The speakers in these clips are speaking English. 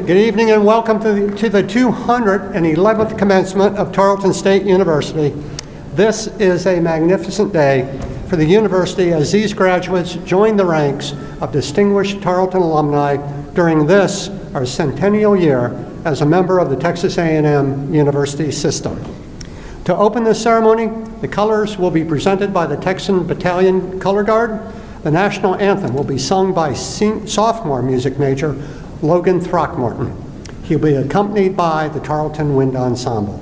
Good evening and welcome to the 211th commencement of Tarleton State University. This is a magnificent day for the university as these graduates join the ranks of distinguished Tarleton alumni during this, our centennial year, as a member of the Texas A&M University system. To open this ceremony, the colors will be presented by the Texan Battalion Color Guard. The national anthem will be sung by sophomore music major Logan Throckmorton. He'll be accompanied by the Tarleton Wind Ensemble.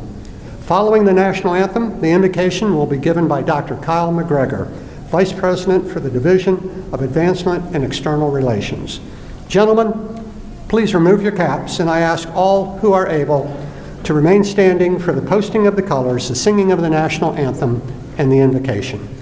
Following the national anthem, the invocation will be given by Dr. Kyle McGregor, Vice President for the Division of Advancement and External Relations. Gentlemen, please remove your caps, and I ask all who are able to remain standing for the posting of the colors, the singing of the national anthem, and the invocation.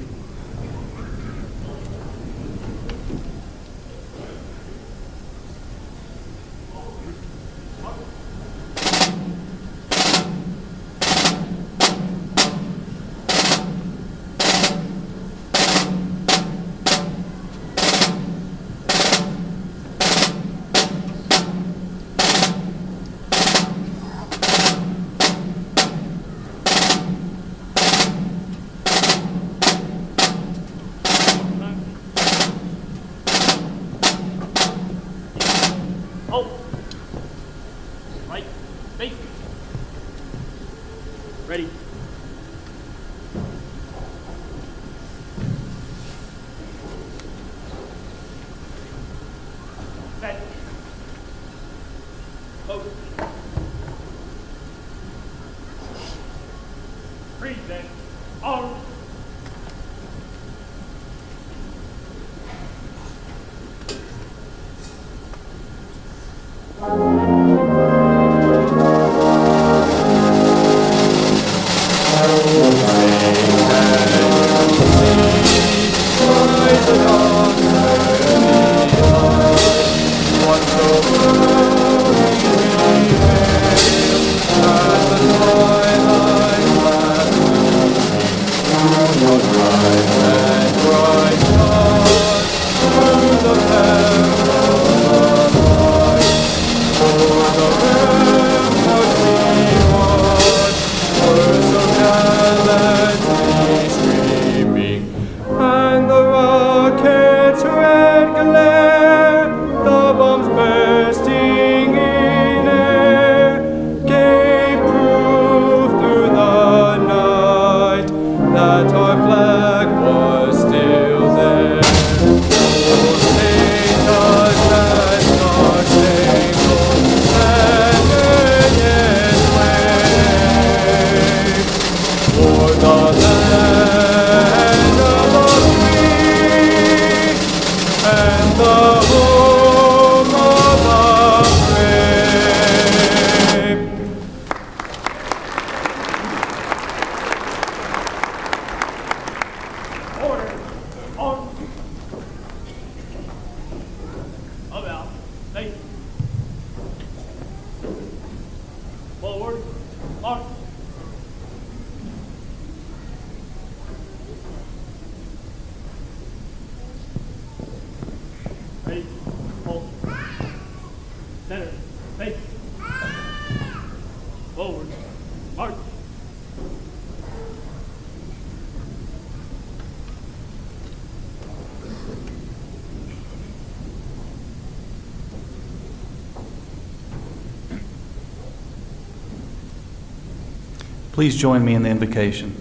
Please join me in the invocation.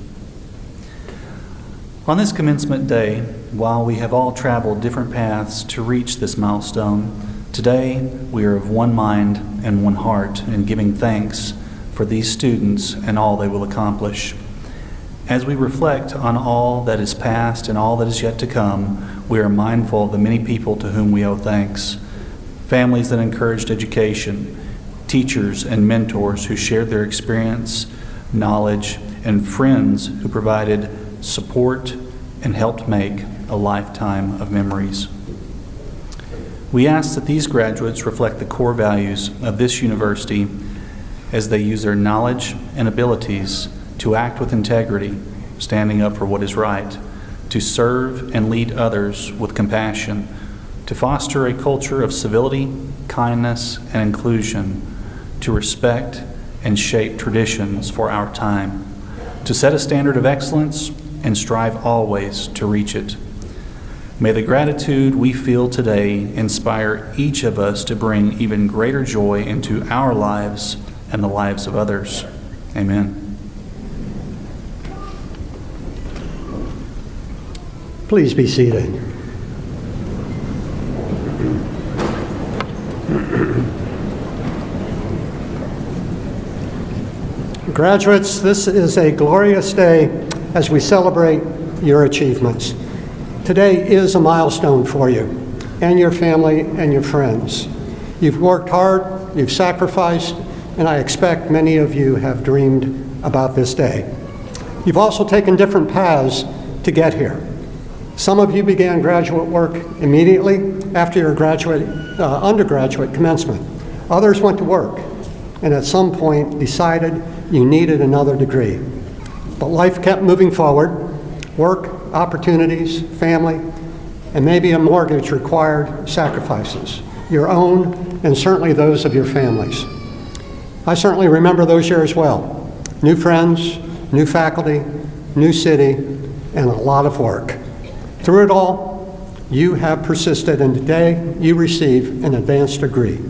On this commencement day, while we have all traveled different paths to reach this milestone, today we are of one mind and one heart in giving thanks for these students and all they will accomplish. As we reflect on all that is past and all that is yet to come, we are mindful of the many people to whom we owe thanks. Families that encouraged education, teachers and mentors who shared their experience, knowledge, and friends who provided support and helped make a lifetime of memories. We ask that these graduates reflect the core values of this university as they use their knowledge and abilities to act with integrity, standing up for what is right, to serve and lead others with compassion, to foster a culture of civility, kindness, and inclusion, to respect and shape traditions for our time, to set a standard of excellence and strive always to reach it. May the gratitude we feel today inspire each of us to bring even greater joy into our lives and the lives of others. Amen. Please be seated. Graduates, this is a glorious day as we celebrate your achievements. Today is a milestone for you and your family and your friends. You've worked hard, you've sacrificed, and I expect many of you have dreamed about this day. You've also taken different paths to get here. Some of you began graduate work immediately after your undergraduate commencement. Others went to work and at some point decided you needed another degree. But life kept moving forward. Work, opportunities, family, and maybe a mortgage required sacrifices, your own and certainly those of your families. I certainly remember those years well. New friends, new faculty, new city, and a lot of work. Through it all, you have persisted, and today you receive an advanced degree,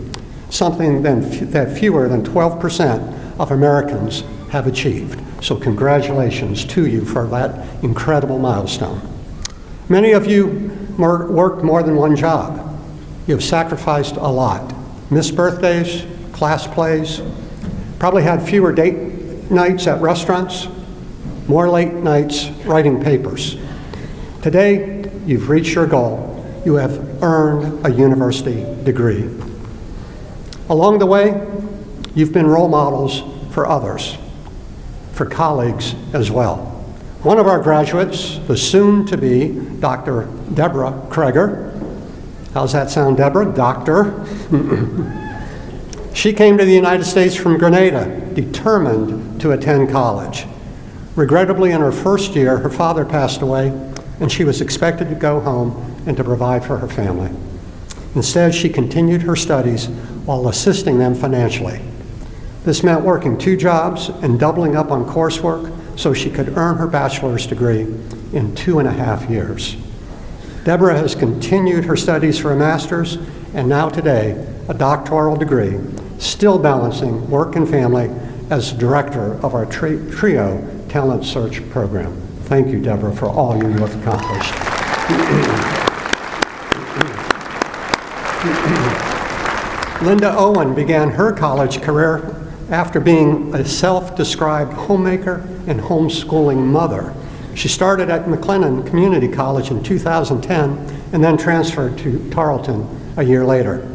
something that fewer than 12% of Americans have achieved. So congratulations to you for that incredible milestone. Many of you worked more than one job. You've sacrificed a lot. Missed birthdays, class plays, probably had fewer date nights at restaurants, more late nights writing papers. Today, you've reached your goal. You have earned a university degree. Along the way, you've been role models for others, for colleagues as well. One of our graduates, the soon-to-be Dr. Deborah Kreger. How's that sound, Deborah? Doctor. She came to the United States from Grenada, determined to attend college. Regrettably, in her first year, her father passed away, and she was expected to go home and to provide for her family. Instead, she continued her studies while assisting them financially. This meant working 2 jobs and doubling up on coursework so she could earn her bachelor's degree in 2.5 years. Deborah has continued her studies for a master's and now today a doctoral degree, still balancing work and family as director of our TRIO Talent Search Program. Thank you, Deborah, for all you have accomplished. Linda Owen began her college career after being a self-described homemaker and homeschooling mother. She started at McLennan Community College in 2010 and then transferred to Tarleton a year later.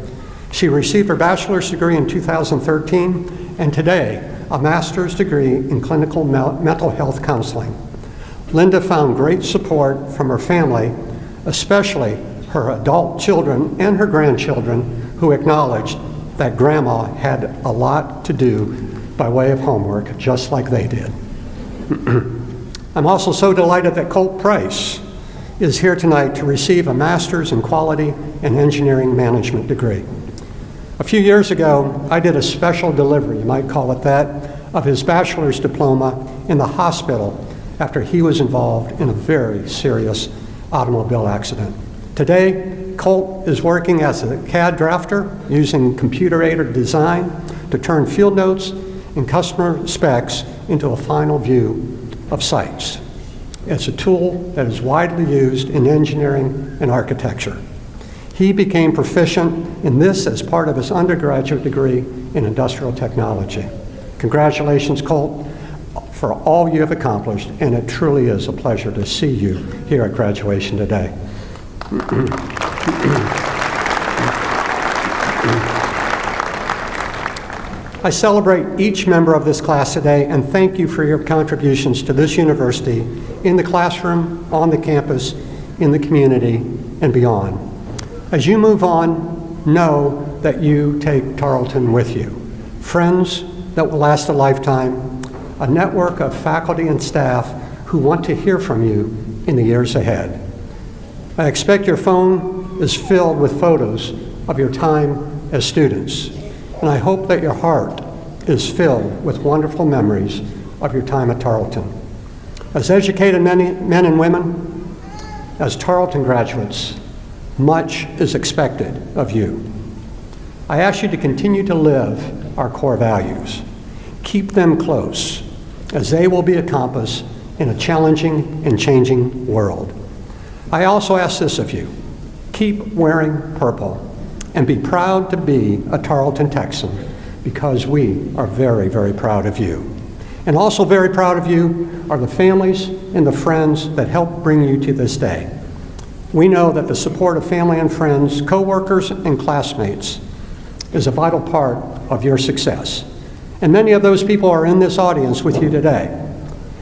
She received her bachelor's degree in 2013 and today a master's degree in clinical mental health counseling. Linda found great support from her family, especially her adult children and her grandchildren, who acknowledged that Grandma had a lot to do by way of homework, just like they did. I'm also so delighted that Colt Price is here tonight to receive a master's in quality and engineering management degree. A few years ago, I did a special delivery, you might call it that, of his bachelor's diploma in the hospital after he was involved in a very serious automobile accident. Today, Colt is working as a CAD drafter using computer-aided design to turn field notes and customer specs into a final view of sites. It's a tool that is widely used in engineering and architecture. He became proficient in this as part of his undergraduate degree in industrial technology. Congratulations, Colt, for all you have accomplished, and it truly is a pleasure to see you here at graduation today. I celebrate each member of this class today and thank you for your contributions to this university in the classroom, on the campus, in the community, and beyond. As you move on, know that you take Tarleton with you. Friends that will last a lifetime, a network of faculty and staff who want to hear from you in the years ahead. I expect your phone is filled with photos of your time as students, and I hope that your heart is filled with wonderful memories of your time at Tarleton. As educated men and women, as Tarleton graduates, much is expected of you. I ask you to continue to live our core values. Keep them close, as they will be accomplished in a challenging and changing world. I also ask this of you: keep wearing purple and be proud to be a Tarleton Texan, because we are very, very proud of you. And also very proud of you are the families and the friends that helped bring you to this day. We know that the support of family and friends, coworkers, and classmates is a vital part of your success. And many of those people are in this audience with you today.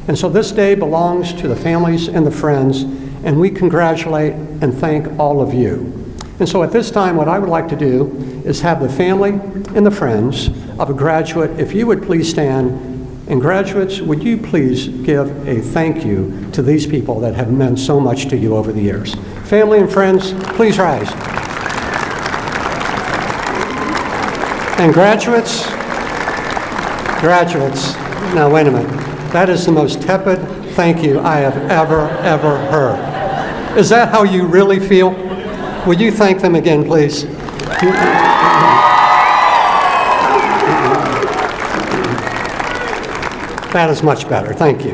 And so this day belongs to the families and the friends, and we congratulate and thank all of you. And so at this time, what I would like to do is have the family and the friends of a graduate, if you would please stand, and graduates, would you please give a thank you to these people that have meant so much to you over the years. Family and friends, please rise. And graduates, now wait a minute. That is the most tepid thank you I have ever heard. Is that how you really feel? Would you thank them again, please? That is much better. Thank you.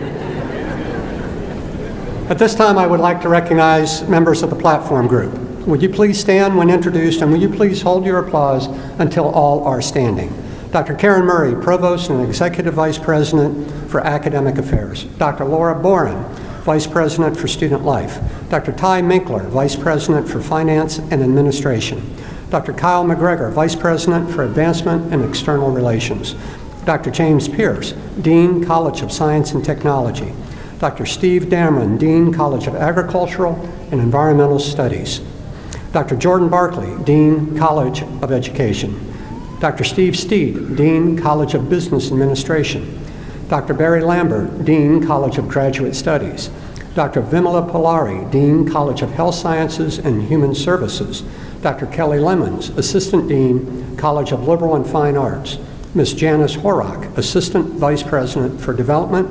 At this time, I would like to recognize members of the platform group. Would you please stand when introduced, and would you please hold your applause until all are standing? Dr. Karen Murray, Provost and Executive Vice President for Academic Affairs. Dr. Laura Boren, Vice President for Student Life. Dr. Ty Minkler, Vice President for Finance and Administration. Dr. Kyle McGregor, Vice President for Advancement and External Relations. Dr. James Pierce, Dean, College of Science and Technology. Dr. Steve Dameron, Dean, College of Agricultural and Environmental Studies. Dr. Jordan Barkley, Dean, College of Education. Dr. Steve Steed, Dean, College of Business Administration. Dr. Barry Lambert, Dean, College of Graduate Studies. Dr. Vimala Polari, Dean, College of Health Sciences and Human Services. Dr. Kelly Lemons, Assistant Dean, College of Liberal and Fine Arts. Ms. Janice Horak, Assistant Vice President for Development.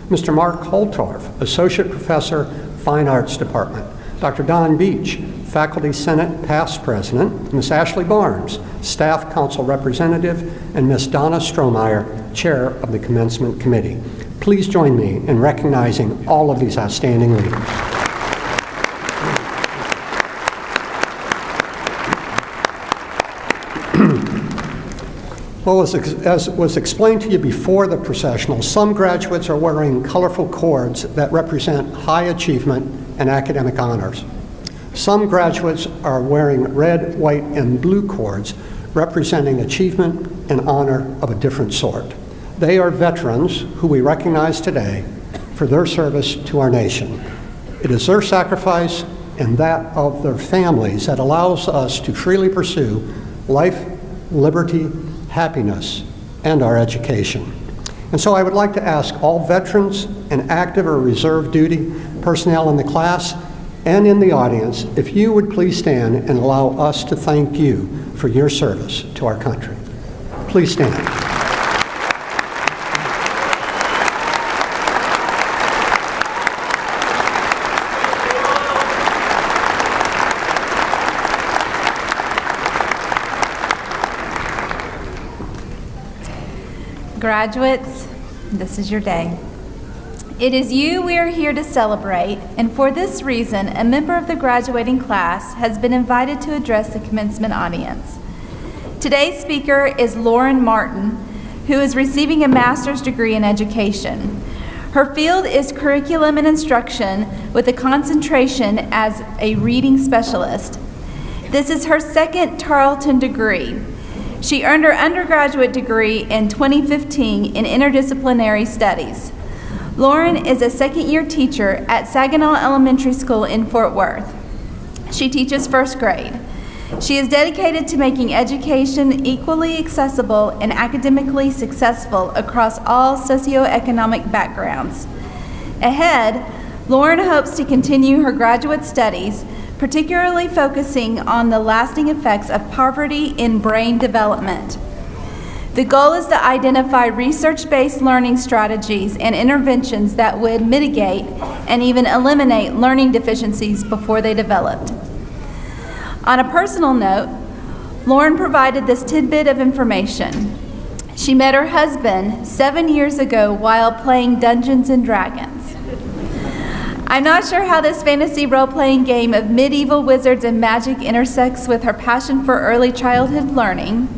Mr. Mark Holtorf, Associate Professor, Fine Arts Department. Dr. Don Beach, Faculty Senate Past President. Ms. Ashley Barnes, Staff Council Representative, and Ms. Donna Strohmeyer, Chair of the Commencement Committee. Please join me in recognizing all of these outstanding leaders. Well, as was explained to you before the processional, some graduates are wearing colorful cords that represent high achievement and academic honors. Some graduates are wearing red, white, and blue cords representing achievement and honor of a different sort. They are veterans who we recognize today for their service to our nation. It is their sacrifice and that of their families that allows us to freely pursue life, liberty, happiness, and our education. And so I would like to ask all veterans and active or reserve duty personnel in the class and in the audience, if you would please stand and allow us to thank you for your service to our country. Please stand. Graduates, This is your day. It is you we are here to celebrate, and for this reason, a member of the graduating class has been invited to address the commencement audience. Today's speaker is Lauren Martin, who is receiving a master's degree in education. Her field is curriculum and instruction with a concentration as a reading specialist. This is her second Tarleton degree. She earned her undergraduate degree in 2015 in interdisciplinary studies. Lauren is a second-year teacher at Saginaw Elementary School in Fort Worth. She teaches first grade. She is dedicated to making education equally accessible and academically successful across all socioeconomic backgrounds. Ahead, Lauren hopes to continue her graduate studies, particularly focusing on the lasting effects of poverty in brain development. The goal is to identify research-based learning strategies and interventions that would mitigate and even eliminate learning deficiencies before they developed. On a personal note, Lauren provided this tidbit of information. She met her husband 7 years ago while playing Dungeons and Dragons. I'm not sure how this fantasy role-playing game of medieval wizards and magic intersects with her passion for early childhood learning,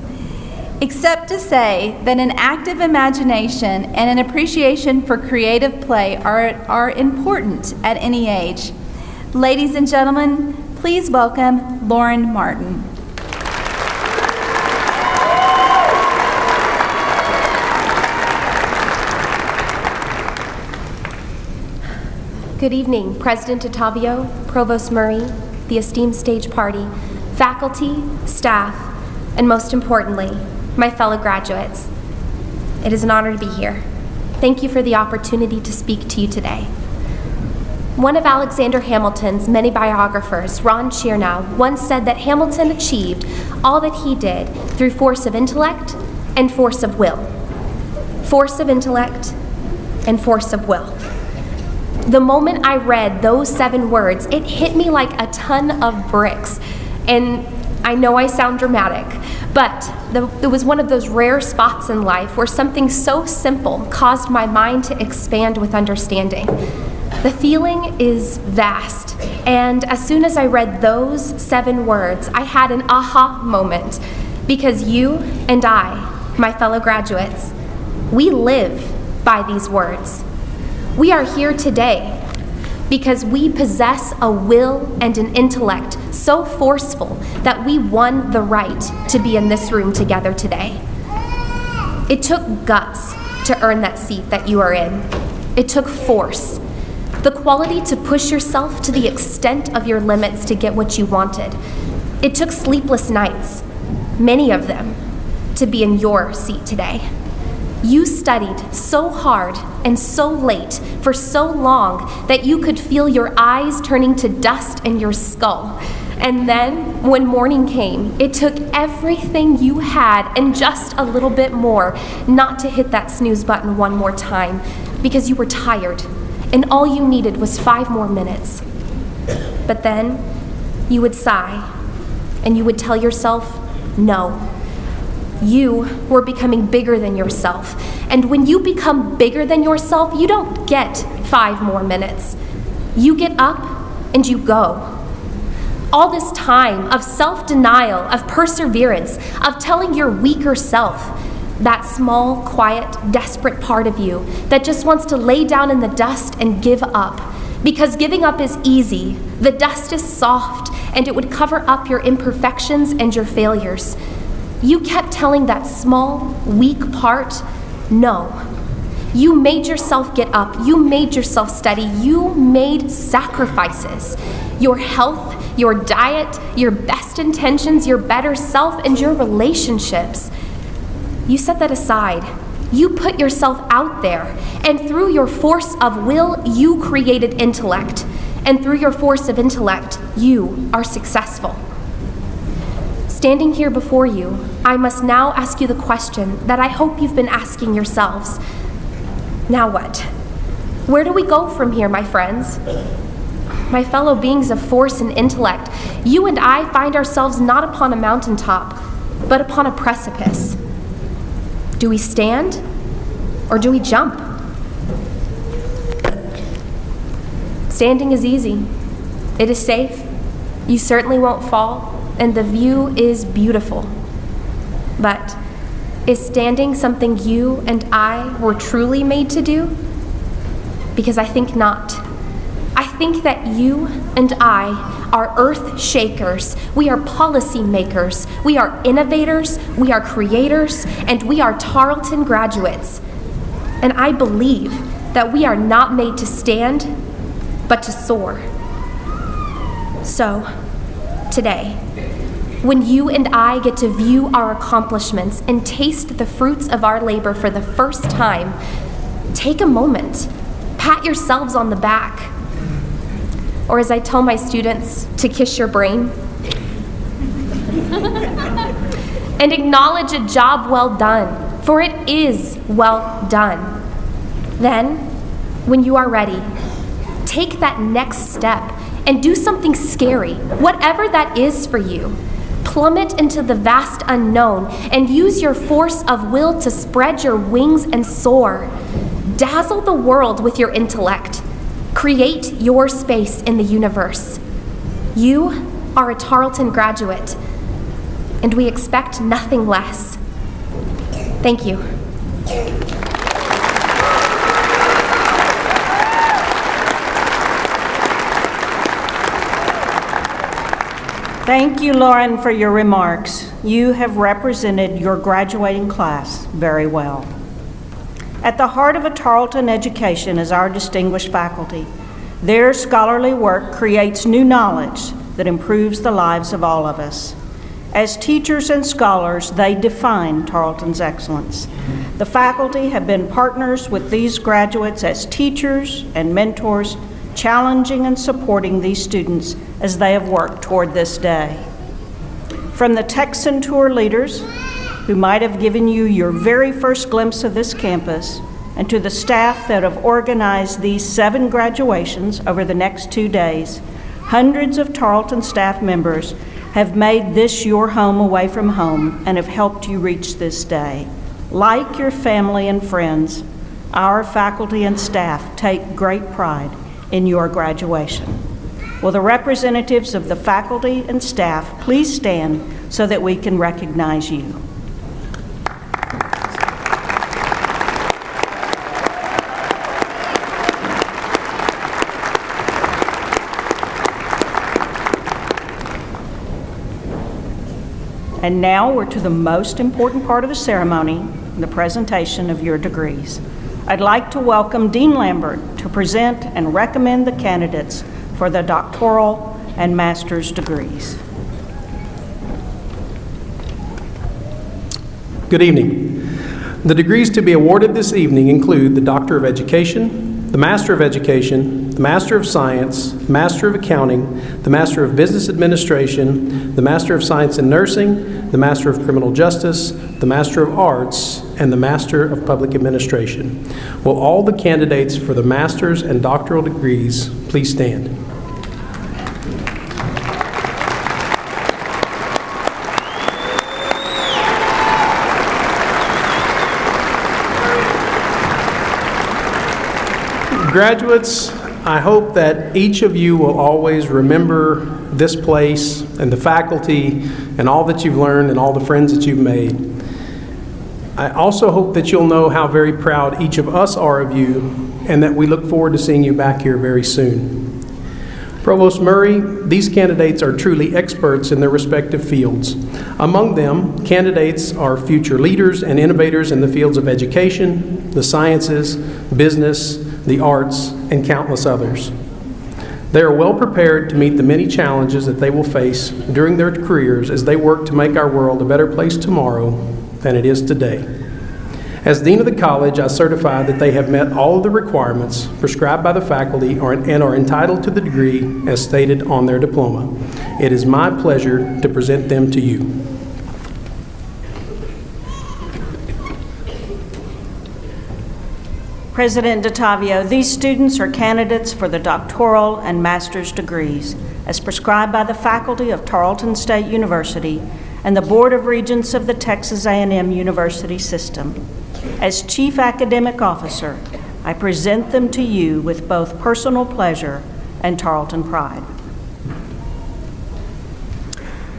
except to say that an active imagination and an appreciation for creative play are important at any age. Ladies and gentlemen, please welcome Lauren Martin. Good evening, President Dottavio, Provost Murray, the esteemed stage party, faculty, staff, and most importantly, my fellow graduates. It is an honor to be here. Thank you for the opportunity to speak to you today. One of Alexander Hamilton's many biographers, Ron Chernow, once said that Hamilton achieved all that he did through force of intellect and force of will. Force of intellect and force of will. The moment I read those 7 words, it hit me like a ton of bricks. And I know I sound dramatic, but it was one of those rare spots in life where something so simple caused my mind to expand with understanding. The feeling is vast, and as soon as I read those 7 words, I had an aha moment, because you and I, my fellow graduates, we live by these words. We are here today because we possess a will and an intellect so forceful that we won the right to be in this room together today. It took guts to earn that seat that you are in. It took force, the quality to push yourself to the extent of your limits to get what you wanted. It took sleepless nights, many of them, to be in your seat today. You studied so hard and so late for so long that you could feel your eyes turning to dust in your skull. And then, when morning came, it took everything you had and just a little bit more not to hit that snooze button one more time, because you were tired, and all you needed was 5 more minutes. But then, you would sigh, and you would tell yourself, no. You were becoming bigger than yourself. And when you become bigger than yourself, you don't get 5 more minutes. You get up and you go. All this time of self-denial, of perseverance, of telling your weaker self, that small, quiet, desperate part of you that just wants to lay down in the dust and give up. Because giving up is easy. The dust is soft, and it would cover up your imperfections and your failures. You kept telling that small, weak part, no. You made yourself get up. You made yourself study. You made sacrifices. Your health, your diet, your best intentions, your better self, and your relationships. You set that aside. You put yourself out there, and through your force of will, you created intellect. And through your force of intellect, you are successful. Standing here before you, I must now ask you the question that I hope you've been asking yourselves. Now what? Where do we go from here, my friends? My fellow beings of force and intellect, you and I find ourselves not upon a mountaintop, but upon a precipice. Do we stand or do we jump? Standing is easy. It is safe. You certainly won't fall, and the view is beautiful. But is standing something you and I were truly made to do? Because I think not. I think that you and I are earth shakers. We are policy makers. We are innovators. We are creators. And we are Tarleton graduates. And I believe that we are not made to stand, but to soar. So, today, when you and I get to view our accomplishments and taste the fruits of our labor for the first time, take a moment, pat yourselves on the back. Or as I tell my students, to kiss your brain. And acknowledge a job well done, for it is well done. Then, when you are ready, take that next step and do something scary, whatever that is for you. Plummet into the vast unknown and use your force of will to spread your wings and soar. Dazzle the world with your intellect. Create your space in the universe. You are a Tarleton graduate, and we expect nothing less. Thank you. Thank you, Lauren, for your remarks. You have represented your graduating class very well. At the heart of a Tarleton education is our distinguished faculty. Their scholarly work creates new knowledge that improves the lives of all of us. As teachers and scholars, they define Tarleton's excellence. The faculty have been partners with these graduates as teachers and mentors, challenging and supporting these students as they have worked toward this day. From the Texan tour leaders, who might have given you your very first glimpse of this campus, and to the staff that have organized these 7 graduations over the next 2 days, hundreds of Tarleton staff members have made this your home away from home and have helped you reach this day. Like your family and friends, our faculty and staff take great pride in your graduation. Will the representatives of the faculty and staff please stand so that we can recognize you? And now we're to the most important part of the ceremony, the presentation of your degrees. I'd like to welcome Dean Lambert to present and recommend the candidates for the doctoral and master's degrees. Good evening. The degrees to be awarded this evening include the Doctor of Education, the Master of Education, the Master of Science, Master of Accounting, the Master of Business Administration, the Master of Science in Nursing, the Master of Criminal Justice, the Master of Arts, and the Master of Public Administration. Will all the candidates for the master's and doctoral degrees please stand? Graduates, I hope that each of you will always remember this place and the faculty and all that you've learned and all the friends that you've made. I also hope that you'll know how very proud each of us are of you and that we look forward to seeing you back here very soon. Provost Murray, these candidates are truly experts in their respective fields. Among them, candidates are future leaders and innovators in the fields of education, the sciences, business, the arts, and countless others. They are well prepared to meet the many challenges that they will face during their careers as they work to make our world a better place tomorrow than it is today. As Dean of the College, I certify that they have met all of the requirements prescribed by the faculty and are entitled to the degree as stated on their diploma. It is my pleasure to present them to you. President Dottavio, these students are candidates for the doctoral and master's degrees as prescribed by the faculty of Tarleton State University and the Board of Regents of the Texas A&M University System. As Chief Academic Officer, I present them to you with both personal pleasure and Tarleton pride.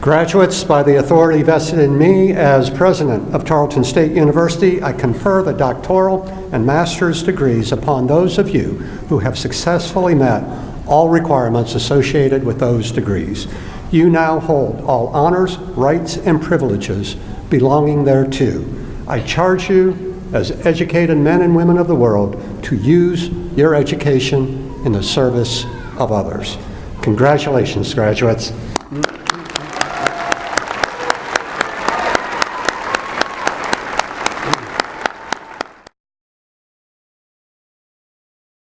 Graduates, by the authority vested in me as president of Tarleton State University, I confer the doctoral and master's degrees upon those of you who have successfully met all requirements associated with those degrees. You now hold all honors, rights, and privileges belonging thereto. I charge you as educated men and women of the world to use your education in the service of others. Congratulations, graduates.